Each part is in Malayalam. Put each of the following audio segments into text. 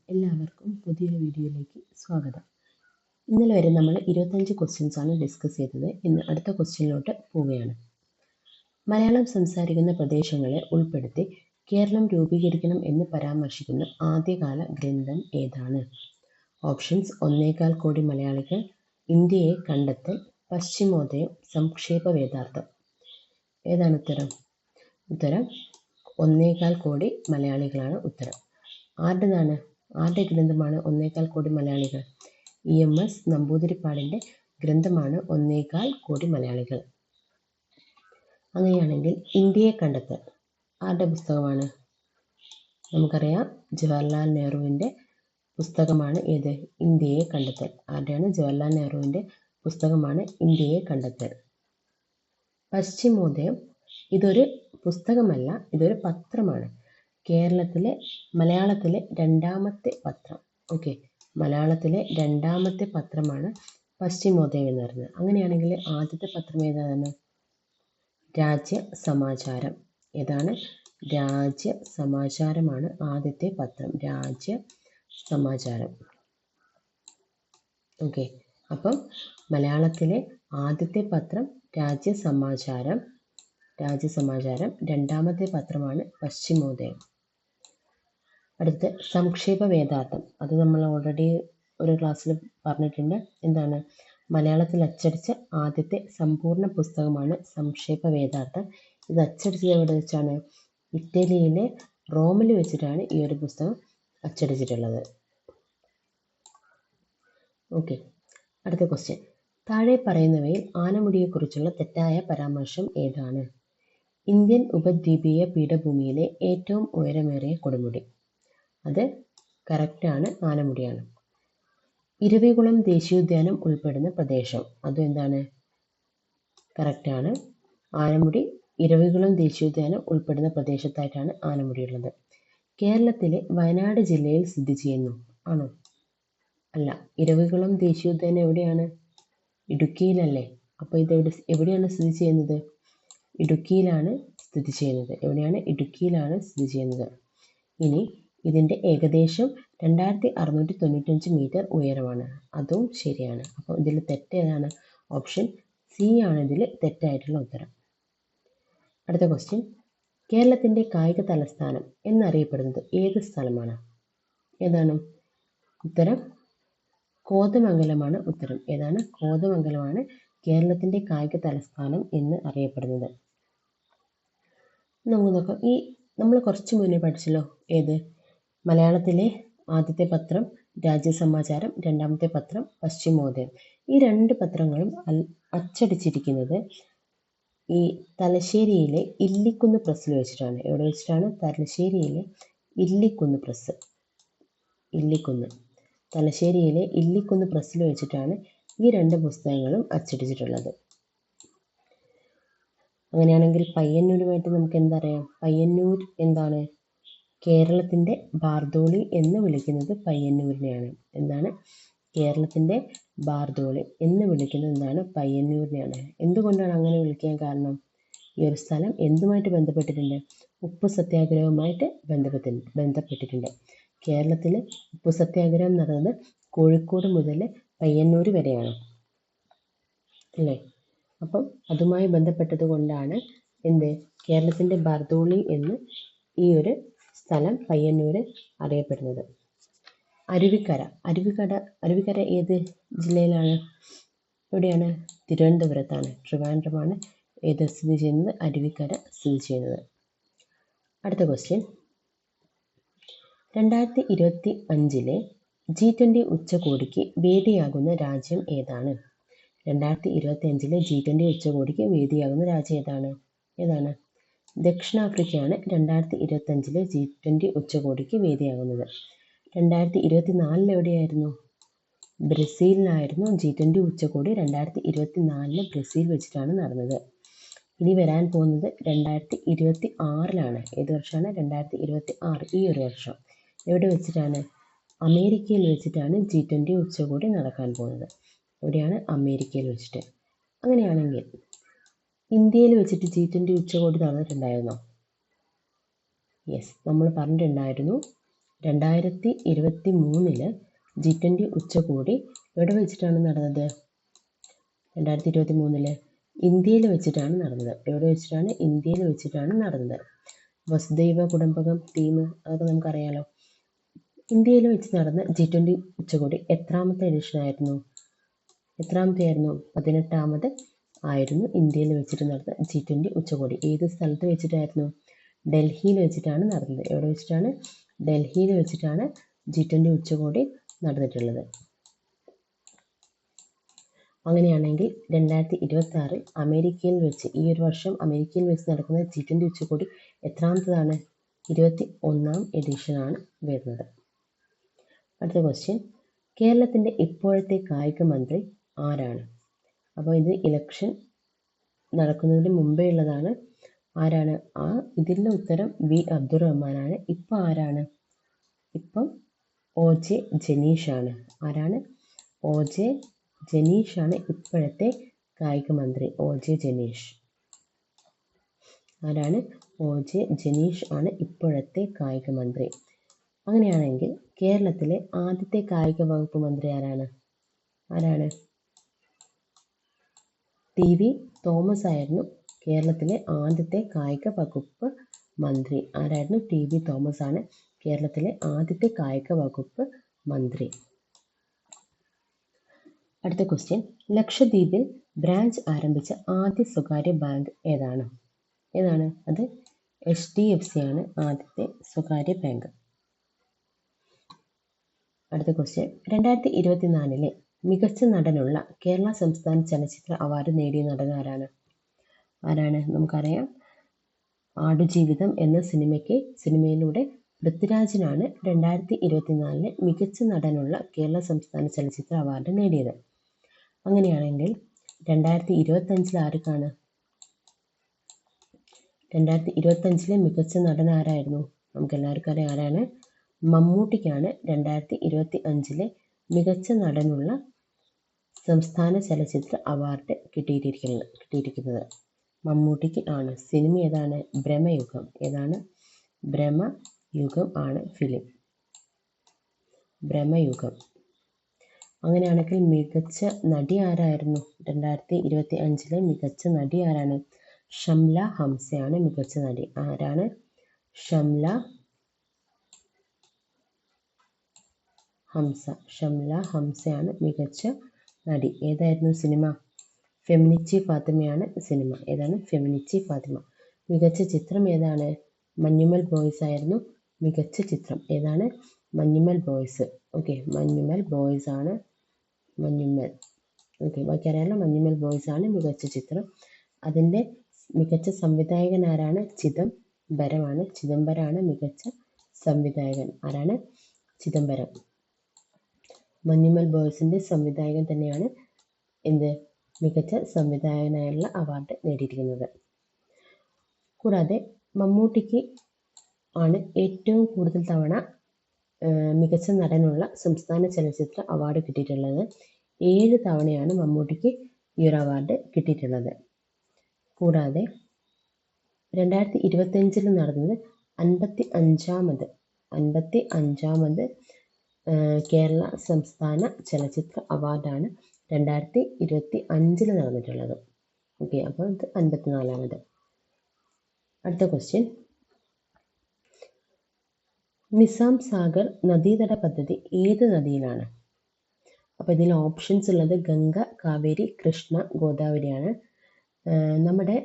എല്ലാവർക്കും പുതിയൊരു വീഡിയോയിലേക്ക് സ്വാഗതം. ഇന്നലെ വരെ നമ്മൾ 25 ക്വസ്റ്റ്യൻസ് ആണ് ഡിസ്കസ് ചെയ്തത്. ഇന്ന് അടുത്ത ക്വസ്റ്റ്യനിലോട്ട് പോവുകയാണ്. മലയാളം സംസാരിക്കുന്ന പ്രദേശങ്ങളെ ഉൾപ്പെടുത്തി കേരളം രൂപീകരിക്കണം എന്ന് പരാമർശിക്കുന്ന ആദ്യകാല ഗ്രന്ഥം ഏതാണ്? ഓപ്ഷൻസ്: 1.25 കോടി മലയാളികൾ, ഇന്ത്യയെ കണ്ടെത്തൽ, പശ്ചിമോദയം, സംക്ഷേപ വേദാർത്ഥം. ഏതാണ് ഉത്തരം? ഉത്തരം 1.25 കോടി മലയാളികളാണ് ഉത്തരം. ആരുടെ ഗ്രന്ഥമാണ് 1.25 കോടി മലയാളികൾ? EMS നമ്പൂതിരിപ്പാടിൻ്റെ ഗ്രന്ഥമാണ് 1.25 കോടി മലയാളികൾ. അങ്ങനെയാണെങ്കിൽ ഇന്ത്യയെ കണ്ടെത്തൽ ആരുടെ പുസ്തകമാണ്? നമുക്കറിയാം, ജവഹർലാൽ നെഹ്റുവിൻ്റെ പുസ്തകമാണ് ഏത്? ഇന്ത്യയെ കണ്ടെത്തൽ. ആരുടെയാണ്? ജവഹർലാൽ നെഹ്റുവിൻ്റെ പുസ്തകമാണ് ഇന്ത്യയെ കണ്ടെത്തൽ. പശ്ചിമോദയം ഇതൊരു പുസ്തകമല്ല, ഇതൊരു പത്രമാണ്. മലയാളത്തിലെ രണ്ടാമത്തെ പത്രം. മലയാളത്തിലെ രണ്ടാമത്തെ പത്രമാണ് പശ്ചിമോദയം എന്ന് പറയുന്നത്. അങ്ങനെയാണെങ്കിൽ ആദ്യത്തെ പത്രം ഏതാണ്? രാജ്യസമാചാരം. ഏതാണ്? രാജ്യസമാചാരമാണ് ആദ്യത്തെ പത്രം. രാജ്യസമാചാരം. അപ്പം മലയാളത്തിലെ ആദ്യത്തെ പത്രം രാജ്യസമാചാരം. രണ്ടാമത്തെ പത്രമാണ് പശ്ചിമോദയം. അടുത്ത സംക്ഷേപ വേദാർത്ഥം. അത് നമ്മൾ ഓൾറെഡി ഒരു ക്ലാസ്സിൽ പറഞ്ഞിട്ടുണ്ട്. എന്താണ്? മലയാളത്തിൽ അച്ചടിച്ച ആദ്യത്തെ സമ്പൂർണ്ണ പുസ്തകമാണ് സംക്ഷേപ വേദാർത്ഥം. ഇത് അച്ചടിച്ചത് എവിടെ വെച്ചാണ്? ഇറ്റലിയിലെ റോമിൽ വെച്ചിട്ടാണ് ഈ ഒരു പുസ്തകം അച്ചടിച്ചിട്ടുള്ളത്. അടുത്ത ക്വസ്റ്റ്യൻ. താഴെ പറയുന്നവയിൽ ആനമുടിയെക്കുറിച്ചുള്ള തെറ്റായ പരാമർശം ഏതാണ്? ഇന്ത്യൻ ഉപദ്വീപീയ പീഠഭൂമിയിലെ ഏറ്റവും ഉയരമേറിയ കൊടുമുടി. അത് കറക്റ്റാണ്, ആനമുടിയാണ്. ഇരവികുളം ദേശീയോദ്യാനം ഉൾപ്പെടുന്ന പ്രദേശം. അതും എന്താണ്? കറക്റ്റാണ്, ആനമുടി ഇരവികുളം ദേശീയോദ്യാനം ഉൾപ്പെടുന്ന പ്രദേശത്തായിട്ടാണ് ആനമുടിയുള്ളത്. കേരളത്തിലെ വയനാട് ജില്ലയിൽ സ്ഥിതി ചെയ്യുന്നു. ആണോ? അല്ല. ഇരവികുളം ദേശീയോദ്യാനം എവിടെയാണ്? ഇടുക്കിയിലല്ലേ? അപ്പോൾ ഇത് എവിടെയാണ് സ്ഥിതി ചെയ്യുന്നത്? ഇടുക്കിയിലാണ് സ്ഥിതി ചെയ്യുന്നത്. എവിടെയാണ്? ഇടുക്കിയിലാണ് സ്ഥിതി ചെയ്യുന്നത്. ഇനി ഇതിൻ്റെ ഏകദേശം 2695 മീറ്റർ ഉയരമാണ്. അതും ശരിയാണ്. അപ്പോൾ ഇതിൽ തെറ്റേതാണ്? ഓപ്ഷൻ സി ആണ് ഇതിൽ തെറ്റായിട്ടുള്ള ഉത്തരം. അടുത്ത ക്വസ്റ്റ്യൻ. കേരളത്തിൻ്റെ കായിക തലസ്ഥാനം എന്നറിയപ്പെടുന്നത് ഏത് സ്ഥലമാണ്? ഏതാണ് ഉത്തരം? കോതമംഗലമാണ് ഉത്തരം. ഏതാണ്? കോതമംഗലമാണ് കേരളത്തിൻ്റെ കായിക തലസ്ഥാനം എന്ന് അറിയപ്പെടുന്നത്. നമുക്ക് നോക്കാം. നമ്മൾ കുറച്ച് മുന്നേ പഠിച്ചല്ലോ, ഏത്? മലയാളത്തിലെ ആദ്യത്തെ പത്രം രാജ്യസമാചാരം, രണ്ടാമത്തെ പത്രം പശ്ചിമോദയം. ഈ രണ്ട് പത്രങ്ങളും അച്ചടിച്ചിരിക്കുന്നത് ഈ തലശ്ശേരിയിലെ ഇല്ലിക്കുന്ന് പ്രസ്സിൽ വെച്ചിട്ടാണ്. എവിടെ വെച്ചിട്ടാണ്? തലശ്ശേരിയിലെ ഇല്ലിക്കുന്ന് പ്രസ്. തലശ്ശേരിയിലെ ഇല്ലിക്കുന്ന് പ്രസ്സിൽ വെച്ചിട്ടാണ് ഈ രണ്ട് പുസ്തകങ്ങളും അച്ചടിച്ചിട്ടുള്ളത്. അങ്ങനെയാണെങ്കിൽ പയ്യന്നൂരുമായിട്ട് നമുക്ക് എന്തറിയാം? പയ്യന്നൂർ എന്താണ്? കേരളത്തിൻ്റെ ബാർദോളി എന്ന് വിളിക്കുന്നത് പയ്യന്നൂരിനെയാണ്. എന്താണ്? കേരളത്തിൻ്റെ ബാർദോളി എന്ന് വിളിക്കുന്നത് എന്താണ്? പയ്യന്നൂരിനെയാണ്. എന്തുകൊണ്ടാണ് അങ്ങനെ വിളിക്കാൻ കാരണം? ഈ ഒരു സ്ഥലം എന്തുമായിട്ട് ബന്ധപ്പെട്ടിട്ടുണ്ട്? ഉപ്പ് സത്യാഗ്രഹവുമായിട്ട് ബന്ധപ്പെട്ടിട്ടുണ്ട്. കേരളത്തിൽ ഉപ്പ് സത്യാഗ്രഹം നടന്നത് കോഴിക്കോട് മുതൽ പയ്യന്നൂർ വരെയാണ് അല്ലേ? അപ്പം അതുമായി ബന്ധപ്പെട്ടത് കൊണ്ടാണ് കേരളത്തിൻ്റെ ബാർദോളി എന്ന് ഈ ഒരു സ്ഥലം പയ്യന്നൂർ അറിയപ്പെടുന്നത്. അരുവിക്കര ഏത് ജില്ലയിലാണ്? എവിടെയാണ്? തിരുവനന്തപുരത്താണ്. ട്രിവാൻഡ്രമാണ് ഏത് സ്ഥിതി ചെയ്യുന്നത്? അരുവിക്കര സ്ഥിതി ചെയ്യുന്നത്. അടുത്ത ക്വസ്റ്റ്യൻ. 2025 G20 ഉച്ചകോടിക്ക് വേദിയാകുന്ന രാജ്യം ഏതാണ്? 2025 G20 ഉച്ചകോടിക്ക് വേദിയാകുന്ന രാജ്യം ഏതാണ്? ദക്ഷിണാഫ്രിക്കയാണ് 2025 G20 ഉച്ചകോടിക്ക് വേദിയാകുന്നത്. 2024 എവിടെയായിരുന്നു? ബ്രസീലിനായിരുന്നു G20 ഉച്ചകോടി 2024 ബ്രസീൽ വെച്ചിട്ടാണ് നടന്നത്. ഇനി വരാൻ പോകുന്നത് 2026 ഏത് വർഷമാണ്? 2026. ഈ ഒരു വർഷം എവിടെ വെച്ചിട്ടാണ്? അമേരിക്കയിൽ വെച്ചിട്ടാണ് G20 ഉച്ചകോടി നടക്കാൻ പോകുന്നത്. എവിടെയാണ്? അമേരിക്കയിൽ വെച്ചിട്ട്. അങ്ങനെയാണെങ്കിൽ ഇന്ത്യയിൽ വെച്ചിട്ട് G20 ഉച്ചകോടി നടന്നിട്ടുണ്ടായിരുന്നോ? യെസ്, നമ്മൾ പറഞ്ഞിട്ടുണ്ടായിരുന്നു. 2023 G20 ഉച്ചകോടി എവിടെ വെച്ചിട്ടാണ് നടന്നത്? 2023 ഇന്ത്യയിൽ വെച്ചിട്ടാണ് നടന്നത്. എവിടെ വെച്ചിട്ടാണ്? ഇന്ത്യയിൽ വെച്ചിട്ടാണ് നടന്നത്. വസുദൈവ കുടുംബകം തീം അതൊക്കെ നമുക്കറിയാലോ. ഇന്ത്യയിൽ വെച്ച് നടന്ന G20 ഉച്ചകോടി എത്രാമത്തെ എഡിഷൻ ആയിരുന്നു? 18ാമത് ആയിരുന്നു ഇന്ത്യയിൽ വെച്ചിട്ട് നടന്ന G20 ഉച്ചകോടി. ഏത് സ്ഥലത്ത് വെച്ചിട്ടായിരുന്നു? ഡൽഹിയിൽ വെച്ചിട്ടാണ് നടന്നത്. എവിടെ വെച്ചിട്ടാണ്? ഡൽഹിയിൽ വെച്ചിട്ടാണ് G20 ഉച്ചകോടി നടന്നിട്ടുള്ളത്. അങ്ങനെയാണെങ്കിൽ 2026 അമേരിക്കയിൽ വെച്ച്, ഈ ഒരു വർഷം അമേരിക്കയിൽ വെച്ച് നടക്കുന്ന G20 ഉച്ചകോടി എത്രാമത്തതാണ്? 21ാം എഡിഷനാണ് വരുന്നത്. അടുത്ത ക്വസ്റ്റ്യൻ, കേരളത്തിൻ്റെ ഇപ്പോഴത്തെ കായിക മന്ത്രി ആരാണ്? അപ്പോൾ ഇത് ഇലക്ഷൻ നടക്കുന്നതിന് മുമ്പേ ഉള്ളതാണ്. ആരാണ്? ഇതിൻ്റെ ഉത്തരം വി അബ്ദുറഹ്മാനാണ്. ഇപ്പം ആരാണ്? ഇപ്പം OJ ജനീഷാണ്. ആരാണ്? OJ ജനീഷാണ് ഇപ്പോഴത്തെ കായിക മന്ത്രി. OJ ജനീഷ്. ആരാണ്? OJ ജനീഷ് ആണ് ഇപ്പോഴത്തെ കായിക മന്ത്രി. അങ്ങനെയാണെങ്കിൽ കേരളത്തിലെ ആദ്യത്തെ കായിക വകുപ്പ് മന്ത്രി ആരാണ്? TV തോമസ് ആയിരുന്നു കേരളത്തിലെ ആദ്യത്തെ കായിക വകുപ്പ് മന്ത്രി. ആരായിരുന്നു? TV തോമസ് ആണ് കേരളത്തിലെ ആദ്യത്തെ കായിക വകുപ്പ് മന്ത്രി. അടുത്ത ക്വസ്റ്റ്യൻ, ലക്ഷദ്വീപിൽ ബ്രാഞ്ച് ആരംഭിച്ച ആദ്യ സ്വകാര്യ ബാങ്ക് ഏതാണ്? അത് HDFC ആണ് ആദ്യത്തെ സ്വകാര്യ ബാങ്ക്. അടുത്ത ക്വസ്റ്റ്യൻ, 2024 മികച്ച നടനുള്ള കേരള സംസ്ഥാന ചലച്ചിത്ര അവാർഡ് നേടിയ നടൻ ആരാണ്? നമുക്കറിയാം, ആടുജീവിതം എന്ന സിനിമയിലൂടെ പൃഥ്വിരാജിനാണ് 2024 മികച്ച നടനുള്ള കേരള സംസ്ഥാന ചലച്ചിത്ര അവാർഡ് നേടിയത്. അങ്ങനെയാണെങ്കിൽ 2025 ആർക്കാണ്? 2025 മികച്ച നടൻ ആരായിരുന്നു? നമുക്കെല്ലാവർക്കും അറിയാം ആരാണ്? മമ്മൂട്ടിക്കാണ് 2025 മികച്ച നടനുള്ള സംസ്ഥാന ചലച്ചിത്ര അവാർഡ് കിട്ടിയിരിക്കുന്നത്. മമ്മൂട്ടിക്ക് ആണ്. സിനിമ ഏതാണ്? ബ്രഹ്മയുഗം. ഏതാണ്? ബ്രഹ്മയുഗം ആണ് ഫിലിം. ബ്രഹ്മയുഗം. അങ്ങനെയാണെങ്കിൽ മികച്ച നടി ആരായിരുന്നു? 2025 മികച്ച നടി ആരാണ്? ഷംല ഹംസയാണ് മികച്ച നടി. ആരാണ്? ഷംല ഹംസയാണ് മികച്ച നടി. ഏതായിരുന്നു സിനിമ? ഫെമിനിച്ചി ഫാത്തിമയാണ് സിനിമ. ഏതാണ്? ഫെമിനിച്ചി ഫാത്തിമ. മികച്ച ചിത്രം ഏതാണ്? മഞ്ഞുമൽ ബോയ്സ് ആയിരുന്നു മികച്ച ചിത്രം. ഏതാണ്? Manjummel boys. Okay, Manjummel boys ആണ്. ബാക്കി അറിയാലോ. മഞ്ഞുമൽ ബോയ്സ് ആണ് മികച്ച ചിത്രം. അതിൻ്റെ മികച്ച സംവിധായകൻ ആരാണ്? ചിദംബരമാണ് മികച്ച സംവിധായകൻ. ആരാണ്? ചിദംബരം. മഞ്ഞുമൽ ബോയ്സിൻ്റെ സംവിധായകൻ തന്നെയാണ് മികച്ച സംവിധായകനായുള്ള അവാർഡ് നേടിയിരിക്കുന്നത്. കൂടാതെ മമ്മൂട്ടിക്ക് ആണ് ഏറ്റവും കൂടുതൽ തവണ മികച്ച നടനുള്ള സംസ്ഥാന ചലച്ചിത്ര അവാർഡ് കിട്ടിയിട്ടുള്ളത്. 7 തവണയാണ് മമ്മൂട്ടിക്ക് ഈ ഒരു അവാർഡ് കിട്ടിയിട്ടുള്ളത്. കൂടാതെ 2025 നടന്നത് 55ാമത് കേരള സംസ്ഥാന ചലച്ചിത്ര അവാർഡാണ് 2025 നടന്നിട്ടുള്ളത്. ഓക്കെ, അപ്പോൾ ഇത് 54ാമത്. അടുത്ത ക്വസ്റ്റ്യൻ, നിസാം സാഗർ നദീതട പദ്ധതി ഏത് നദിയിലാണ്? അപ്പോൾ ഇതിൽ ഓപ്ഷൻസ് ഉള്ളത് ഗംഗ, കാവേരി, കൃഷ്ണ, ഗോദാവരിയാണ്. നമ്മുടെ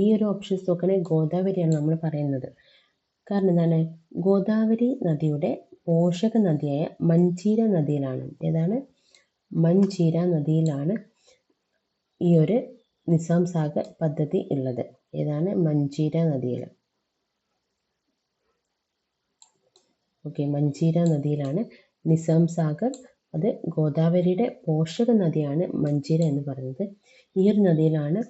ഈ ഒരു ഓപ്ഷൻസ് നോക്കുകയാണെങ്കിൽ ഗോദാവരിയാണ് നമ്മൾ പറയുന്നത്. കാരണം എന്താണ്? ഗോദാവരി നദിയുടെ പോഷക നദിയായ മഞ്ചീര നദിയിലാണ്. ഏതാണ്? മഞ്ചീര നദിയിലാണ് ഈ ഒരു നിസാം സാഗർ പദ്ധതി ഉള്ളത്. ഏതാണ്? മഞ്ചീര നദിയിൽ. ഓക്കെ, മഞ്ചീര നദിയിലാണ് നിസാം സാഗർ. അത് ഗോദാവരിയുടെ പോഷക നദിയാണ് മഞ്ചീര എന്ന് പറയുന്നത്. ഈ ഒരു നദിയിലാണ്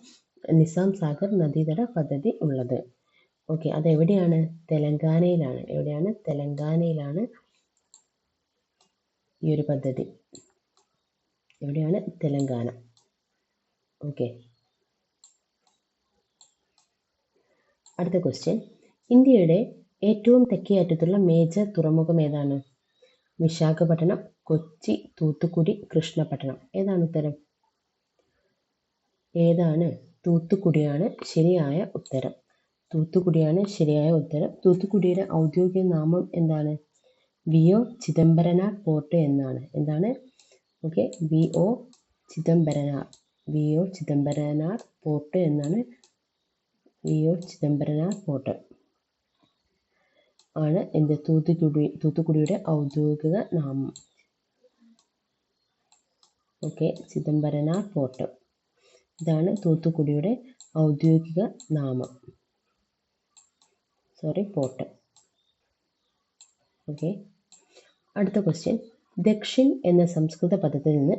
നിസാം സാഗർ നദീതട പദ്ധതി ഉള്ളത്. ഓക്കെ, അതെവിടെയാണ്? തെലങ്കാനയിലാണ്. എവിടെയാണ്? തെലങ്കാനയിലാണ് ഈ ഒരു പദ്ധതി. എവിടെയാണ്? തെലങ്കാന. ഓക്കെ, അടുത്ത ക്വസ്റ്റ്യൻ, ഇന്ത്യയുടെ ഏറ്റവും തെക്കേ അറ്റത്തുള്ള മേജർ തുറമുഖം ഏതാണ്? വിശാഖപട്ടണം, കൊച്ചി, തൂത്തുക്കുടി, കൃഷ്ണപട്ടണം. ഏതാണ് ഉത്തരം? ഏതാണ്? തൂത്തുക്കുടിയാണ് ശരിയായ ഉത്തരം. തൂത്തുക്കുടിയാണ് ശരിയായ ഉത്തരം. തൂത്തുക്കുടിയുടെ ഔദ്യോഗിക നാമം എന്താണ്? വി.ഒ. ചിദംബരനാർ പോർട്ട് എന്നാണ്. എന്താണ്? ഓക്കെ, വി.ഒ. ചിദംബരനാർ. വി.ഒ. ചിദംബരനാർ പോർട്ട് എന്നാണ്. വി.ഒ. ചിദംബരനാർ പോർട്ട് ആണ് എന്ത്? തൂത്തുക്കുടിയുടെ ഔദ്യോഗിക നാമം. Okay, Chidambaranar port. ഇതാണ് തൂത്തുക്കുടിയുടെ ഔദ്യോഗിക നാമം. പോർട്ട്. ഓക്കെ, അടുത്ത ക്വസ്റ്റ്യൻ. ദക്ഷിൺ എന്ന സംസ്കൃത പദത്തിൽ നിന്ന്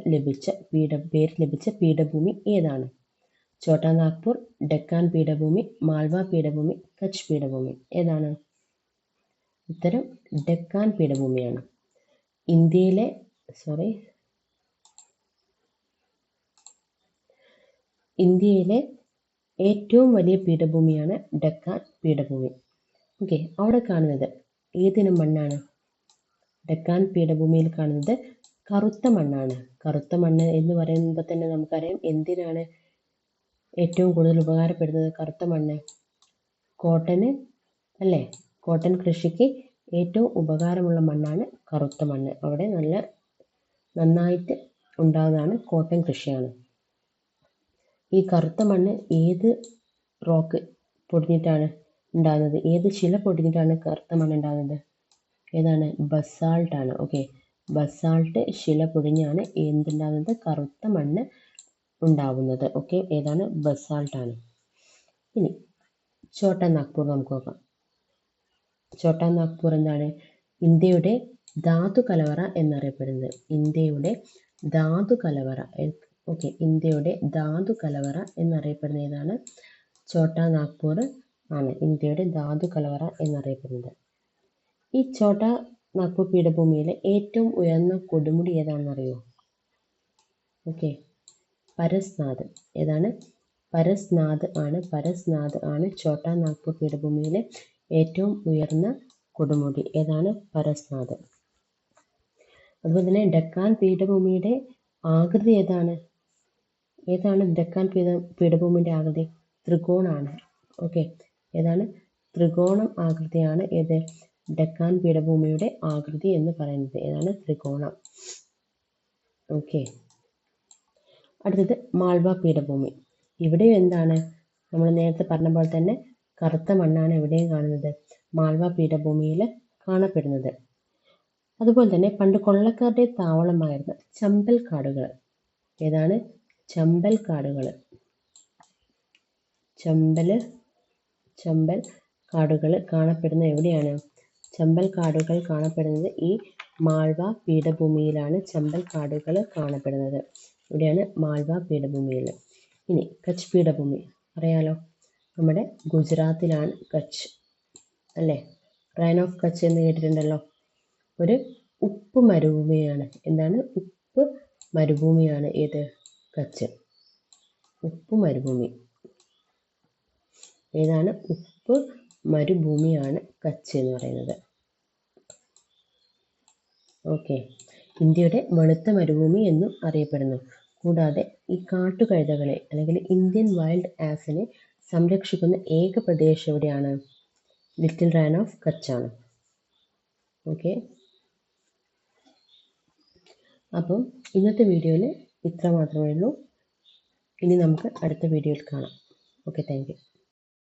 പേര് ലഭിച്ച പീഠഭൂമി ഏതാണ്? ഛോട്ടാ നാഗ്പൂർ, ഡെക്കാൻ പീഠഭൂമി, മാൾവ പീഠഭൂമി, കച്ച് പീഠഭൂമി. ഏതാണ്? ഉത്തരം ഡെക്കാൻ പീഠഭൂമിയാണ്. ഇന്ത്യയിലെ ഏറ്റവും വലിയ പീഠഭൂമിയാണ് ഡെക്കാൻ പീഠഭൂമി. ഓക്കെ, അവിടെ കാണുന്നത് ഏതിനം മണ്ണാണ്? ഡെക്കാൻ പീഠഭൂമിയിൽ കാണുന്നത് കറുത്ത മണ്ണാണ്. കറുത്ത മണ്ണ് എന്ന് പറയുമ്പോൾ തന്നെ നമുക്കറിയാം എന്തിനാണ് ഏറ്റവും കൂടുതൽ ഉപകാരപ്പെടുന്നത് കറുത്ത മണ്ണ്? കോട്ടന് അല്ലേ? കോട്ടൺ കൃഷിക്ക് ഏറ്റവും ഉപകാരമുള്ള മണ്ണാണ് കറുത്ത മണ്ണ്. അവിടെ നന്നായിട്ട് ഉണ്ടാകുന്നതാണ് കോട്ടൺ കൃഷിയാണ്. ഈ കറുത്ത മണ്ണ് ഏത് റോക്ക് പൊടിഞ്ഞിട്ടാണ് ഉണ്ടാകുന്നത്? ഏത് ശില പൊടിഞ്ഞിട്ടാണ് കറുത്ത മണ്ണ് ഉണ്ടാകുന്നത്? ഏതാണ്? ബസാൾട്ട് ആണ്. ഓക്കെ, ബസാൾട്ട് ശില പൊടിഞ്ഞാണ് എന്തുണ്ടാകുന്നത്? കറുത്ത മണ്ണ് ഉണ്ടാവുന്നത്. ഓക്കെ, ഏതാണ്? ബസാൾട്ട് ആണ്. ഇനി ഛോട്ടാ നാഗ്പൂർ നമുക്ക് നോക്കാം. ഛോട്ടാ നാഗ്പൂർ എന്താണ്? ഇന്ത്യയുടെ ധാതു കലവറ എന്നറിയപ്പെടുന്നത്. ഇന്ത്യയുടെ ധാതു കലവറ. ഓക്കെ, ഇന്ത്യയുടെ ധാതു കലവറ എന്നറിയപ്പെടുന്ന ഏതാണ്? ഛോട്ടാ നാഗ്പൂർ ആണ് ഇന്ത്യയുടെ ധാതു കലവറ എന്നറിയപ്പെടുന്നത്. ഈ ഛോട്ടാ നാഗ്പൂർ പീഠഭൂമിയിലെ ഏറ്റവും ഉയർന്ന കൊടുമുടി ഏതാണെന്നറിയോ? ഓക്കെ, പരസ്നാഥ്. ഏതാണ്? പരസ്നാഥ് ആണ് ഛോട്ടാ നാഗ്പൂർ പീഠഭൂമിയിലെ ഏറ്റവും ഉയർന്ന കൊടുമുടി. ഏതാണ്? പരസ്നാഥ്. അതുപോലെ തന്നെ ഡെക്കാൻ പീഠഭൂമിയുടെ ആകൃതി ഏതാണ്? ഡെക്കാൻ പീഠഭൂമിയുടെ ആകൃതി? ത്രികോണാണ്. ഓക്കെ, ഏതാണ്? ത്രികോണം ആകൃതിയാണ് ഏത്? ഡെക്കാൻ പീഠഭൂമിയുടെ ആകൃതി എന്ന് പറയുന്നത്. ഏതാണ്? ത്രികോണം. ഓക്കെ, അടുത്തത് മാൾവ പീഠഭൂമി. ഇവിടെയും എന്താണ്? നമ്മൾ നേരത്തെ പറഞ്ഞ പോലെ തന്നെ കറുത്ത മണ്ണാണ് എവിടെയും കാണുന്നത്? മാൾവ പീഠഭൂമിയിൽ കാണപ്പെടുന്നത്. അതുപോലെ തന്നെ പണ്ട് കൊള്ളക്കാരുടെ താവളമായിരുന്ന ചമ്പൽ കാടുകൾ. ഏതാണ്? ചമ്പൽ കാടുകൾ. ചമ്പൽ കാടുകൾ കാണപ്പെടുന്നത് എവിടെയാണ്? ചമ്പൽ കാടുകൾ കാണപ്പെടുന്നത് ഈ മാൾവ പീഠഭൂമിയിലാണ്. ചമ്പൽ കാടുകൾ കാണപ്പെടുന്നത് ഇവിടെയാണ്, മാൾവ പീഠഭൂമിയിൽ. ഇനി കച്ച് പീഠഭൂമി അറിയാലോ, നമ്മുടെ ഗുജറാത്തിലാണ് കച്ച് അല്ലേ? റൈൻ ഓഫ് കച്ച് എന്ന് കേട്ടിട്ടുണ്ടല്ലോ. ഒരു ഉപ്പ് മരുഭൂമിയാണ്. എന്താണ്? ഉപ്പ് മരുഭൂമിയാണ് ഏത്? കച്ച്. ഉപ്പ് മരുഭൂമി. ഏതാണ്? ഉപ്പ് മരുഭൂമിയാണ് കച്ച് എന്ന് പറയുന്നത്. ഓക്കെ, ഇന്ത്യയുടെ വെളുത്ത മരുഭൂമി എന്നും അറിയപ്പെടുന്നു. കൂടാതെ ഈ കാട്ടുകഴുതകളെ അല്ലെങ്കിൽ ഇന്ത്യൻ വൈൽഡ് ആസിനെ സംരക്ഷിക്കുന്ന ഏക പ്രദേശം എവിടെയാണ്? ലിറ്റിൽ റൈൻ ഓഫ് കച്ചാണ്. ഓക്കെ, അപ്പം ഇന്നത്തെ വീഡിയോയിൽ ഇത്ര മാത്രമേ ഉള്ളൂ. ഇനി നമുക്ക് അടുത്ത വീഡിയോയിൽ കാണാം. Okay, thank you.